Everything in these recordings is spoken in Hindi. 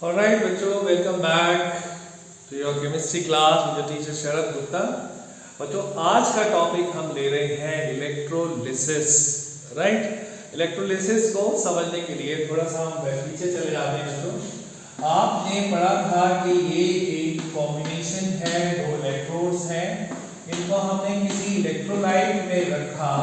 Alright बच्चों, welcome back to your chemistry class with your teacher Sharad Gupta. बच्चों, आज का टॉपिक हम ले रहे हैं इलेक्ट्रोलिसिस। राइट, इलेक्ट्रोलिसिस को समझने के लिए थोड़ा सा हम पीछे चले जाते हैं। बच्चों, आपने पढ़ा था कि ये एक कॉम्बिनेशन है, दो इलेक्ट्रोड्स हैं, इनको हमने किसी इलेक्ट्रोलाइट में रखा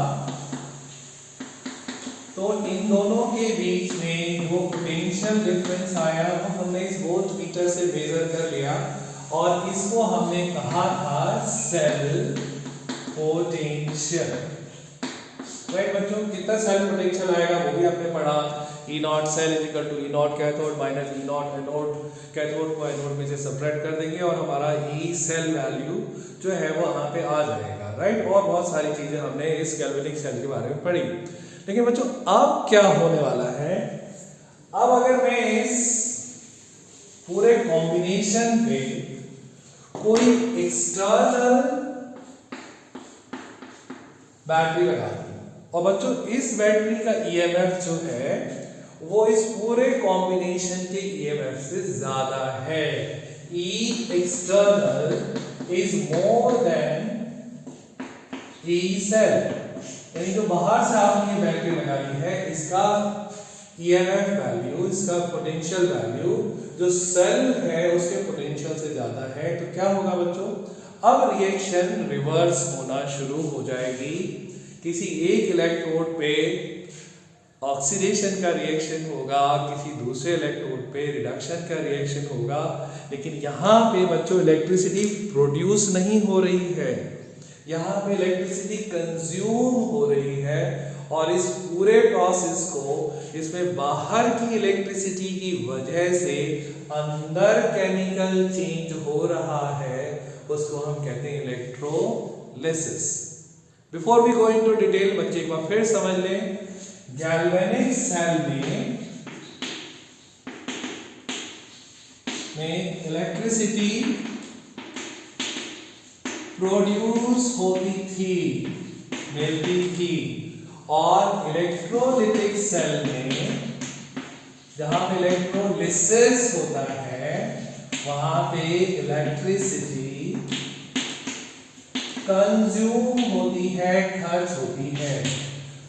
तो इन दोनों के बीच में जो पोटेंशियल डिफरेंस आया वो हमने इस वोल्ट मीटर से मेजर कर लिया और इसको हमने कहा था सेल पोटेंशियल। राइट बच्चों, कितना सेल पोटेंशियल आएगा वो भी आपने पढ़ा। E naught cell is equal to E naught cathode minus E naught anode. Cathode को एनोड में से सबट्रैक्ट कर देंगे और हमारा E सेल वैल्यू जो है वो यहाँ पे आ जाएगा। राइट, और बहुत सारी चीजें हमने इस गैल्वेनिक सेल के बारे में पढ़ी। लेकिन बच्चों, अब क्या होने वाला है, अब अगर मैं इस पूरे कॉम्बिनेशन पे कोई एक्सटर्नल बैटरी लगा दूं और बच्चों इस बैटरी का ईएमएफ जो है वो इस पूरे कॉम्बिनेशन के ईएमएफ से ज्यादा है। E external is more than E cell, यानी जो बाहर से आपने ये बैटरी लगाई है इसका ईएमएफ वैल्यू, इसका पोटेंशियल वैल्यू जो सेल है उसके पोटेंशियल से ज्यादा है। तो क्या होगा बच्चों, अब रिएक्शन रिवर्स होना शुरू हो जाएगी। किसी एक इलेक्ट्रोड पे ऑक्सीडेशन का रिएक्शन होगा, किसी दूसरे इलेक्ट्रोड पे रिडक्शन का रिएक्शन होगा, लेकिन यहाँ पे बच्चों इलेक्ट्रिसिटी प्रोड्यूस नहीं हो रही है, यहाँ पे इलेक्ट्रिसिटी कंज्यूम हो रही है। और इस पूरे प्रोसेस को, इसमें बाहर की इलेक्ट्रिसिटी की वजह से अंदर केमिकल चेंज हो रहा है, उसको हम कहते हैं electrolysis. Before we go into detail बच्चे एक बार फिर समझ लें, गैल्वेनिक सेल में इलेक्ट्रिसिटी प्रोड्यूस होती थी, मिलती थी, और इलेक्ट्रोलिटिक सेल में जहां पे इलेक्ट्रोलिसिस होता है वहां पे इलेक्ट्रिसिटी कंज्यूम होती है, खर्च होती है।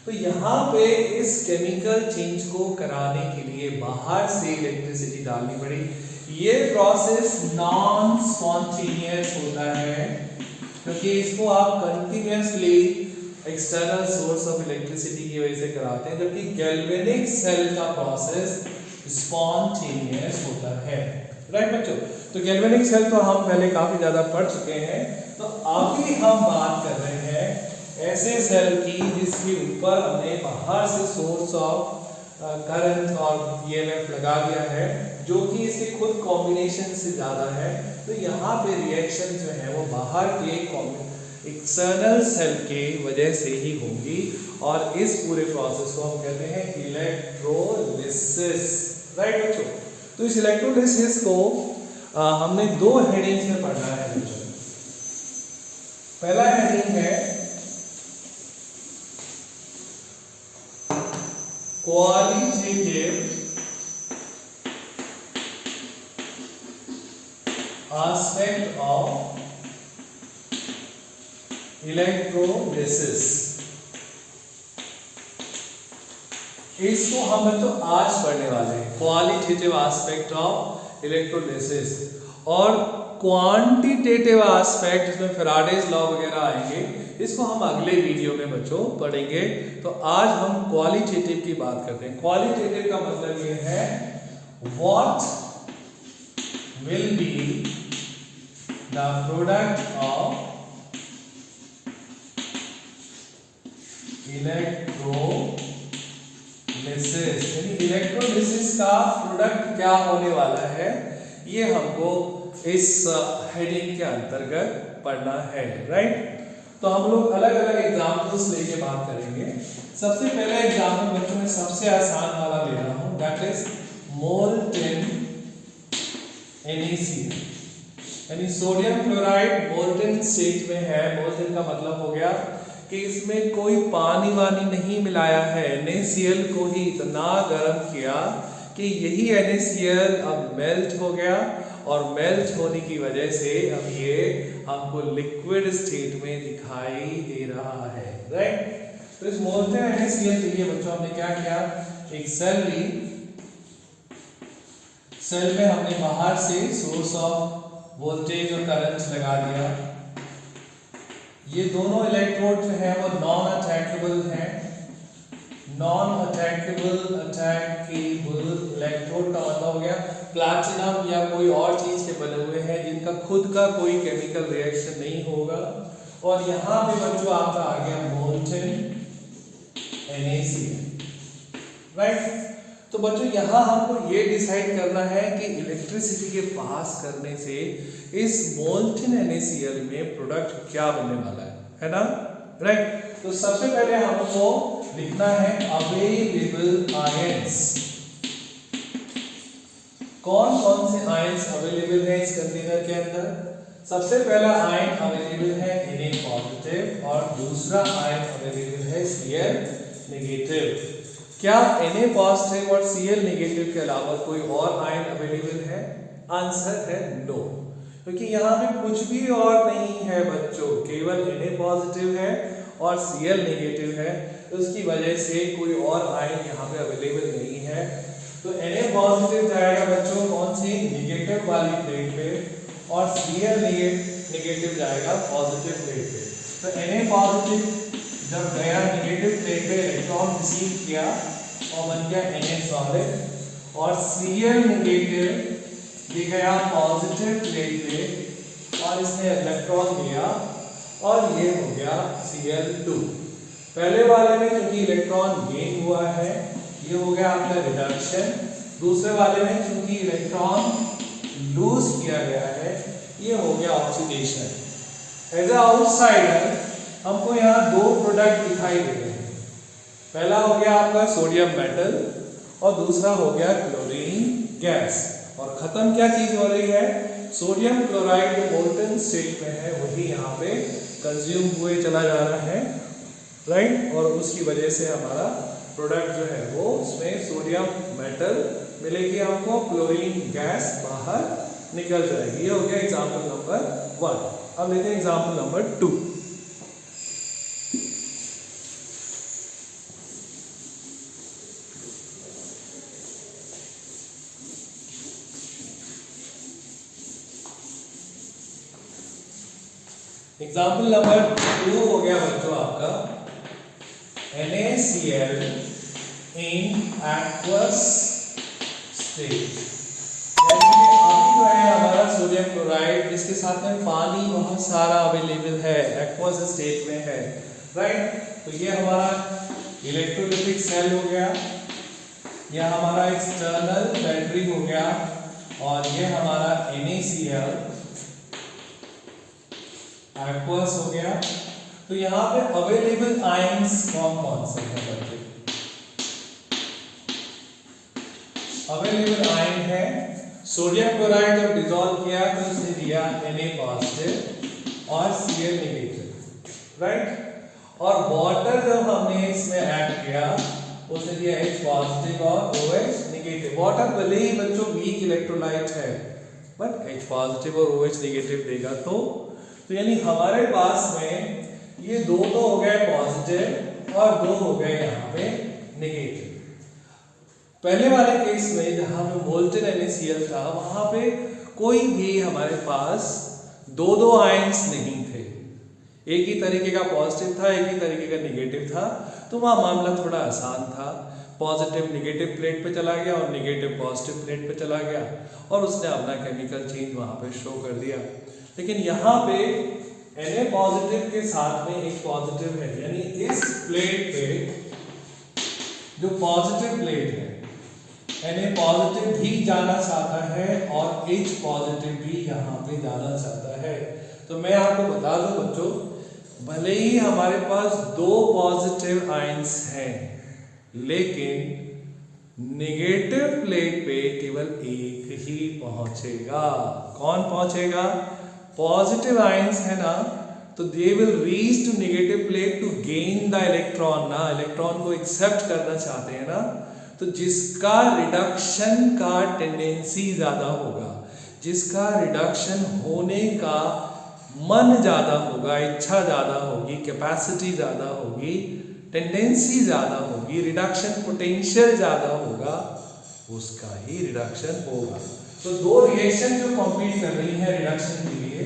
तो यहाँ पे इस केमिकल चेंज को कराने के लिए बाहर से इलेक्ट्रिसिटी डालनी पड़ी। ये प्रोसेस नॉन स्पॉन्टेनियस होता है क्योंकि इसको आप continuously external source of electricity की वजह से कराते हैं, जबकि गैल्वेनिक सेल का प्रोसेस स्पॉन्टेनियस होता है। राइट बच्चों, तो गैल्वेनिक सेल तो हम पहले काफी ज्यादा पढ़ चुके हैं। तो अभी हम बात कर रहे हैं ऐसे सेल की जिसके ऊपर हमने बाहर से सोर्स ऑफ करंट और ईएमएफ लगा दिया है जो कि इसके खुद कॉम्बिनेशन से ज्यादा है। तो यहाँ पे रिएक्शन जो है वो बाहर के एक्सटर्नल सेल के वजह से ही होंगी और इस पूरे प्रोसेस को हम कहते हैं इलेक्ट्रोलिसिस। राइट बच्चों, तो इस इलेक्ट्रोलिसिस को हमने दो हेडिंग्स में पढ़ना है बच्चों। पहला हेडिंग है क्वालिटेटिव aspect of electrolysis। इसको हम बच्चों आज पढ़ने वाले हैं, क्वालिटेटिव एस्पेक्ट ऑफ इलेक्ट्रोलिसिस। और क्वांटिटेटिव एस्पेक्ट, इसमें फैराडेज लॉ वगैरह आएंगे, इसको हम अगले वीडियो में बच्चों पढ़ेंगे। तो आज हम क्वालिटेटिव की बात करते हैं। क्वालिटेटिव का मतलब ये है what will be the product of electrolysis, यानी इलेक्ट्रोलिसिस का प्रोडक्ट क्या होने वाला है, ये हमको इस हेडिंग के अंतर्गत पढ़ना है। राइट, तो हम लोग अलग अलग एग्जाम्पल्स लेके बात करेंगे। सबसे पहले एग्जाम्पल बच्चों में सबसे आसान वाला ले रहा हूँ, दैट इज मोल्टेन NaCl, यानी सोडियम क्लोराइड मोल्टेन स्टेट में है। मोल्टेन का मतलब हो गया कि इसमें कोई पानी वानी नहीं मिलाया है, NaCl को ही इतना गर्म किया कि यही NaCl अब मेल्ट हो गया और मेल्ट होने की वजह से अब ये हमको लिक्विड स्टेट में दिखाई दे रहा है, राइट। तो इस मोल्टेन NaCl के लिए बच्चों हमने क्या किया, एक सेल ली, सेल में हमने बाहर से सोर्स ऑफ वोल्टेज और करंट लगा दिया। ये दोनों इलेक्ट्रोड जो है वो नॉन अटैकेबल हैं, नॉन अटैकेबल अटैकेबल इलेक्ट्रोड का मतलब हो गया प्लैटिनम या कोई और चीज के बने हुए हैं जिनका खुद का कोई केमिकल रिएक्शन नहीं होगा। और यहाँ पे बच्चों आपका आ गया मोल्टेन NaCl, राइट। तो बच्चों यहाँ हमको ये डिसाइड करना है कि इलेक्ट्रिसिटी के पास करने से इस मोल्टेन NaCl में प्रोडक्ट क्या बनने वाला है ना, राइट। तो सबसे पहले हमको लिखना है अवेलेबल आयंस। कौन कौन से आयंस अवेलेबल है इस कंटेनर के अंदर। सबसे पहला आयन अवेलेबल है Na पॉजिटिव और दूसरा आयन अवेलेबल है Cl नेगेटिव। क्या Na पॉजिटिव और Cl नेगेटिव के अलावा कोई और आयन अवेलेबल है? आंसर है नो, क्योंकि यहाँ पे कुछ भी और नहीं है बच्चों, केवल Na पॉजिटिव है और Cl नेगेटिव है, तो उसकी वजह से कोई और आयन यहाँ पे अवेलेबल नहीं है। तो Na पॉजिटिव जाएगा बच्चों कौन सी, नेगेटिव वाली प्लेट पे, और Cl नेगेटिव जाएगा पॉजिटिव प्लेट पे। तो Na पॉजिटिव जब गया नेगेटिव प्लेट पे इलेक्ट्रॉन रिसीव किया और बन गया Na सॉलिड, और Cl नेगेटिव भी गया पॉजिटिव प्लेट पे और इसने इलेक्ट्रॉन लिया और ये हो गया Cl2। पहले वाले में क्योंकि इलेक्ट्रॉन गेन हुआ है ये हो गया आपका रिडक्शन, दूसरे वाले में क्योंकि इलेक्ट्रॉन लूज किया गया है ये हो गया ऑक्सीडेशन। एज ए आउटसाइडर हमको यहाँ दो प्रोडक्ट दिखाई दे रहे हैं, पहला हो गया आपका सोडियम मेटल और दूसरा हो गया क्लोरीन गैस। और खत्म क्या चीज हो रही है, सोडियम क्लोराइड जो मोल्टेन स्टेट में है वही यहाँ पे कंज्यूम हुए चला जा रहा है, राइट। और उसकी वजह से हमारा प्रोडक्ट जो है वो उसमें सोडियम मेटल मिलेगी हमको, क्लोरीन गैस बाहर निकल जाएगी। ये हो गया एग्जाम्पल नंबर 1। अब लेते हैं एग्जाम्पल नंबर 2। एग्जाम्पल नंबर 2 हो गया बच्चों आपका NaCl इन एक्वस स्टेट। अभी जो है हमारा सोडियम क्लोराइड जिसके साथ में पानी बहुत सारा अवेलेबल है, एक्वस स्टेट में है, राइट। तो ये हमारा इलेक्ट्रोलिटिक सेल हो गया, यह हमारा एक्सटर्नल बैटरी हो गया, और ये हमारा NaCl एक्वस हो गया। तो यहाँ पे अवेलेबल आयंस कौन कौन से हैं बच्चे, अवेलेबल आयन है सोडियम क्लोराइड जब डिसॉल्व किया तो उसने दिया Na पॉजिटिव और Cl नेगेटिव, राइट। और वाटर जब हमने इसमें ऐड किया उसने दिया H पॉजिटिव और OH नेगेटिव। वाटर भले ही बच्चों वीक इलेक्ट्रोलाइट है बट H पॉजिटिव और OH नेगेटिव देगा। तो यानी हमारे पास में ये दो तो हो गए पॉजिटिव और दो हो गए यहाँ पे नेगेटिव। पहले वाले केस में जहाँ पे मोल्टेन NaCl था वहां पे कोई भी हमारे पास दो आयंस नहीं थे, एक ही तरीके का पॉजिटिव था एक ही तरीके का नेगेटिव था, तो वहाँ मामला थोड़ा आसान था। पॉजिटिव नेगेटिव प्लेट पे चला गया और नेगेटिव पॉजिटिव प्लेट पे चला गया और उसने अपना केमिकल चेंज वहां पे शो कर दिया। लेकिन यहाँ पे Na पॉजिटिव के साथ में एक पॉजिटिव है, यानी इस प्लेट पे जो पॉजिटिव प्लेट है Na पॉजिटिव भी जाना चाहता है और H पॉजिटिव भी यहाँ पे जाना चाहता है। तो मैं आपको बता दूं बच्चों, भले ही हमारे पास दो पॉजिटिव आयंस हैं लेकिन नेगेटिव प्लेट पे केवल एक ही पहुंचेगा। कौन पहुंचेगा? पॉजिटिव आयंस है ना, तो they will reach to negative plate to gain the electron ना, इलेक्ट्रॉन को एक्सेप्ट करना चाहते हैं ना, तो जिसका रिडक्शन का टेंडेंसी ज्यादा होगा, जिसका रिडक्शन होने का मन ज्यादा होगा, इच्छा ज्यादा होगी, कैपेसिटी ज्यादा होगी, टेंडेंसी ज्यादा होगी, रिडक्शन पोटेंशियल ज्यादा होगा, उसका ही रिडक्शन होगा। तो दो रिएक्शन जो कॉम्पीट कर रही है रिडक्शन के लिए,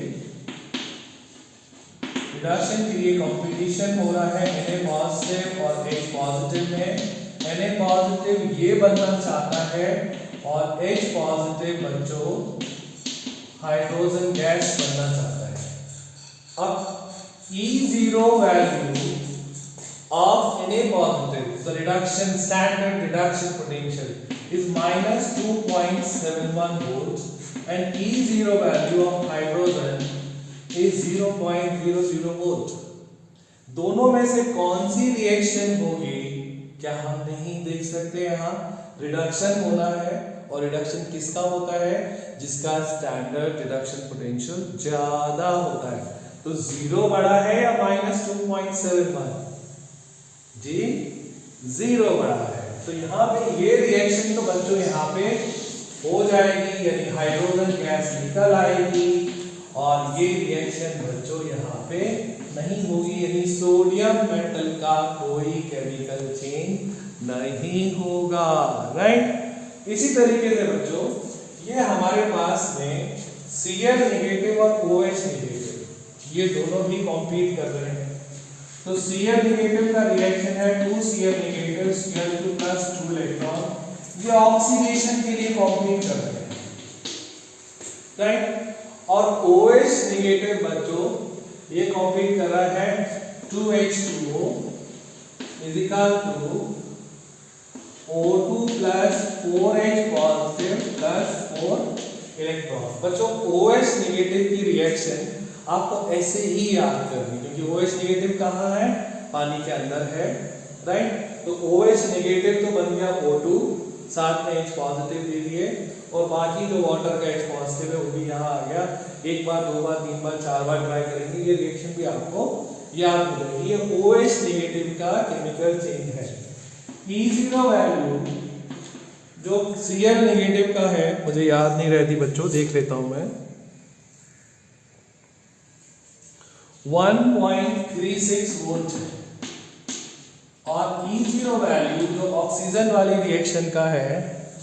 रिडक्शन के लिए कंपटीशन हो रहा है Na पॉजिटिव और H पॉजिटिव में। Na पॉजिटिव ये बनना चाहता है और H पॉजिटिव बच्चों हाइड्रोजन गैस बनना चाहता है। अब E0 value of Na positive, the reduction standard reduction potential is minus 2.71 volts and E0 value of hydrogen is 0.00 volt। दोनों में से कौन सी रिएक्शन होगी क्या हम नहीं देख सकते? यहाँ रिडक्शन होना है और रिडक्शन किसका होता है? जिसका स्टैंडर्ड रिडक्शन पोटेंशियल ज्यादा होता है। तो 0 बड़ा है या माइनस 2.71? जी 0 बड़ा है। तो यहाँ पे ये रिएक्शन तो बच्चों यहाँ पे हो जाएगी, यानी हाइड्रोजन गैस निकल आएगी और ये रिएक्शन बच्चों यहाँ पे नहीं होगी, यानी सोडियम मेटल का कोई केमिकल चेंज नहीं होगा। राइट, इसी तरीके से बच्चों ये हमारे पास में Cl नेगेटिव और OH नेगेटिव ये दोनों भी कॉम्पीट कर रहे हैं। तो Cl नेगेटिव का रिएक्शन है 2Cl negative Cl2 plus 2 electron, ये ऑक्सीडेशन के लिए कॉम्पीट कर रहे हैं। राइट, और OH नेगेटिव बच्चों ये कॉम्पीट कर रहा है 2H2O is equal to O2 plus 4H positive plus 4 electron. बच्चों OH नेगेटिव की रिएक्शन आपको ऐसे ही याद करनी, क्योंकि OH नेगेटिव कहाँ है? पानी के अंदर है। राइट, तो OH नेगेटिव तो बन गया O2, साथ में H पॉजिटिव दे दिए और बाकी जो वाटर का H पॉजिटिव है वो भी यहाँ आ गया। एक बार, दो बार, तीन बार, चार बार ट्राई करेंगे, ये रिएक्शन भी आपको याद हो जाएगी। ये OH नेगेटिव का केमिकल चेंज है। E0 वैल्यू जो Cl नेगेटिव का है, मुझे याद नहीं रहती बच्चों, देख लेता हूं मैं, 1.36 वोल्ट है और E0 वैल्यू जो ऑक्सीजन वाली रिएक्शन का है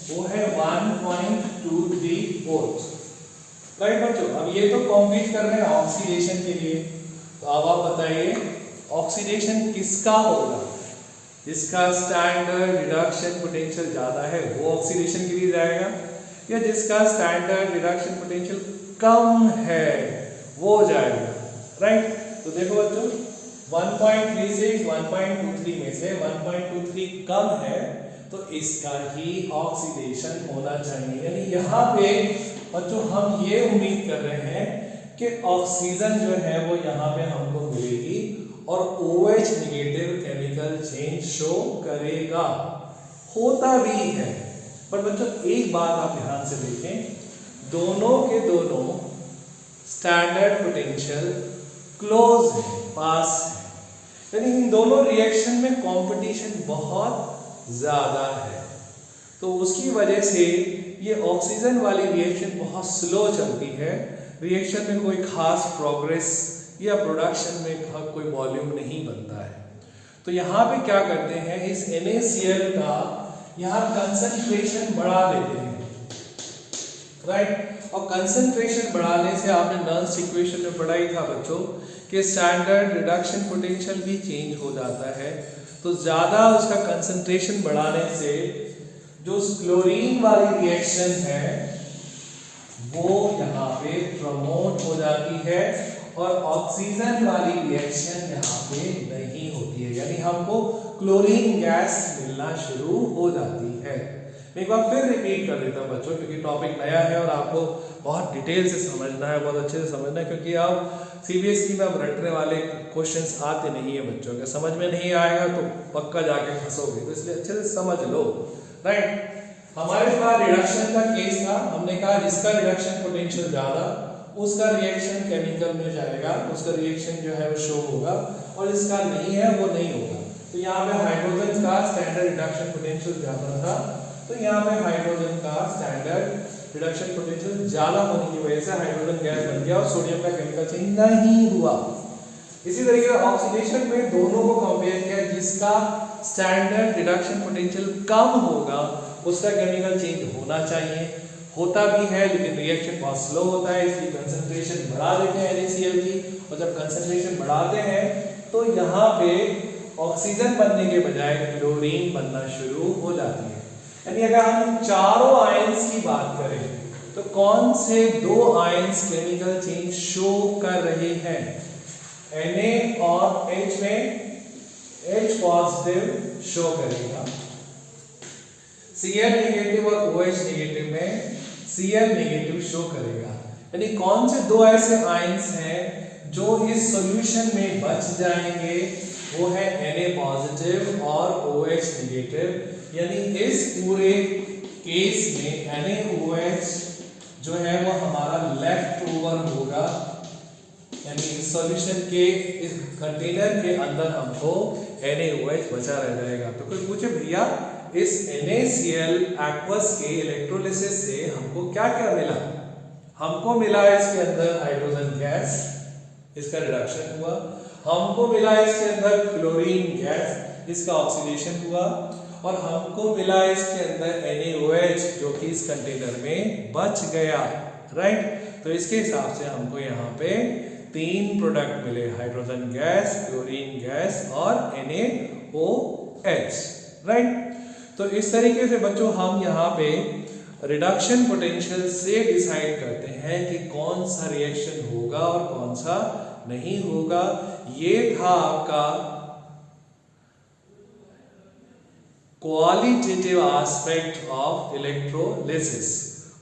वो है 1.23 वोल्ट। राइट बच्चों, अब ये तो कॉम्पीट कर रहे हैं ऑक्सीडेशन के लिए। तो अब आप बताइए ऑक्सीडेशन किसका होगा? जिसका स्टैंडर्ड रिडक्शन पोटेंशियल ज्यादा है वो ऑक्सीडेशन के लिए जाएगा, या जिसका स्टैंडर्ड रिडक्शन पोटेंशियल कम है वो जाएगा। राइट, तो देखो बच्चों 1.36 1.23 में से 1.23 कम है तो इसका ही ऑक्सीडेशन होना चाहिए। यानी यहाँ पे बच्चों हम ये उम्मीद कर रहे हैं कि ऑक्सीजन जो है वो यहाँ पे हमको मिलेगी और OH negative chemical change show करेगा, होता भी है। पर बच्चों एक बात आप ध्यान से देखें, दोनों के दोनों स्टैंडर्ड पोटेंशियल क्लोज है, पास है, यानी इन दोनों रिएक्शन में कंपटीशन बहुत ज्यादा है। तो उसकी वजह से ये ऑक्सीजन वाली रिएक्शन बहुत स्लो चलती है, रिएक्शन में कोई खास प्रोग्रेस या प्रोडक्शन में कोई वॉल्यूम नहीं बनता है। तो यहाँ पे क्या करते हैं, इस NaCl का यहाँ कंसंट्रेशन बढ़ा देते हैं। राइट, और कंसंट्रेशन बढ़ाने से आपने नर्स इक्वेशन में पढ़ा ही था बच्चों कि स्टैंडर्ड रिडक्शन पोटेंशियल भी चेंज हो जाता है। तो ज्यादा उसका कंसंट्रेशन बढ़ाने से जो क्लोरीन वाली रिएक्शन है वो यहाँ पे प्रमोट हो जाती है और ऑक्सीजन वाली रिएक्शन यहाँ पे नहीं होती है, यानी हमको क्लोरीन गैस मिलना शुरू हो जाती है। मैं एक बार फिर रिपीट कर देता हूँ बच्चों, क्योंकि टॉपिक नया है और आपको बहुत डिटेल से समझना है, बहुत अच्छे से समझना है, क्योंकि आप CBSE में अब रटने वाले क्वेश्चंस आते नहीं है बच्चों। अगर समझ में नहीं आएगा तो पक्का जाके फंसोगे, तो इसलिए अच्छे से समझ लो। राइट, हमारे पास रिडक्शन का केस था, हमने कहा जिसका रिडक्शन पोटेंशियल ज्यादा उसका रिएक्शन केमिकल में जाएगा, उसका रिएक्शन जो है वो शो होगा, और जिसका नहीं है वो नहीं होगा। तो यहाँ पे हाइड्रोजन का स्टैंडर्ड रिडक्शन पोटेंशियल ज्यादा था, तो यहाँ पे हाइड्रोजन का स्टैंडर्ड रिडक्शन पोटेंशियल ज्यादा होने की वजह से हाइड्रोजन गैस बन गया और सोडियम का केमिकल चेंज नहीं हुआ। इसी तरीके से ऑक्सीडेशन में दोनों को कंपेयर किया, जिसका स्टैंडर्ड रिडक्शन पोटेंशियल कम होगा उसका केमिकल चेंज होना चाहिए, होता भी है लेकिन रिएक्शन बहुत स्लो होता है, इसलिए कंसंट्रेशन बढ़ा देते हैं NaCl की, और जब कंसंट्रेशन बढ़ाते हैं तो यहाँ पे ऑक्सीजन बनने के बजाय क्लोरीन बनना शुरू हो जाती है। यानी अगर हम चारों आयंस की बात करें तो कौन से दो आयंस केमिकल चेंज शो कर रहे हैं? Na और H में H पॉजिटिव शो करेगा, Cl नेगेटिव और OH नेगेटिव में Cl नेगेटिव शो करेगा। यानी कौन से दो ऐसे आयंस हैं जो इस सॉल्यूशन में बच जाएंगे? वो है Na पॉजिटिव और OH नेगेटिव। यानी इस पूरे केस में NaOH जो है वो हमारा लेफ्ट ओवर होगा, यानी इस सॉल्यूशन के इस कंटेनर के अंदर हमको NaOH बचा रह जाएगा। तो कोई पूछे भैया इस NaCl एक्वस के इलेक्ट्रोलिसिस से हमको क्या क्या मिला? हमको मिला इसके अंदर हाइड्रोजन गैस, इसका रिडक्शन हुआ, हमको मिला इसके अंदर क्लोरीन गैस, इसका ऑक्सीडेशन हुआ, और हमको मिला इसके अंदर NaOH जो कि इस कंटेनर में बच गया, राइट। तो इसके हिसाब से हमको यहाँ पे तीन प्रोडक्ट मिले, हाइड्रोजन गैस, क्लोरीन गैस और NaOH, राइट। तो इस तरीके से बच्चों हम यहाँ पे रिडक्शन पोटेंशियल से डिसाइड करते हैं कि कौन सा रिएक्शन होगा और कौन सा नहीं होगा। ये था आपका qualitative aspect of electrolysis.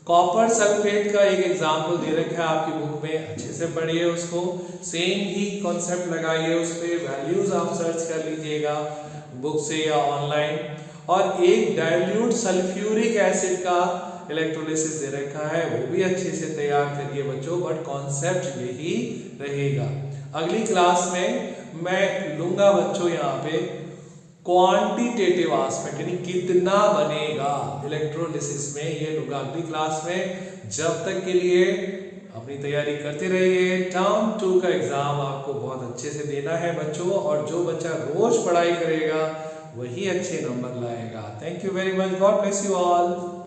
Copper sulphate का एक एग्जाम्पल दे रखा है आपकी बुक में, अच्छे से पढ़िए उसको, सेम ही कॉन्सेप्ट लगाइए, उस पर वैल्यूज आप सर्च कर लीजिएगा बुक से या ऑनलाइन। और एक डाइल्यूट सल्फ्यूरिक एसिड का इलेक्ट्रोलिसिस दे रखा है, वो भी अच्छे से तैयार करिए बच्चों, बट कॉन्सेप्ट यही रहेगा। अगली क्लास में मैं लूंगा बच्चों यहाँ पे क्वांटिटेटिव एस्पेक्ट, यानी कितना बनेगा इलेक्ट्रोलिसिस में, ये लूंगा अगली क्लास में। जब तक के लिए अपनी तैयारी करते रहिए। टर्म 2 का एग्जाम आपको बहुत अच्छे से देना है बच्चों, और जो बच्चा रोज पढ़ाई करेगा वही अच्छे नंबर लाएगा। Thank you very much, God bless you all.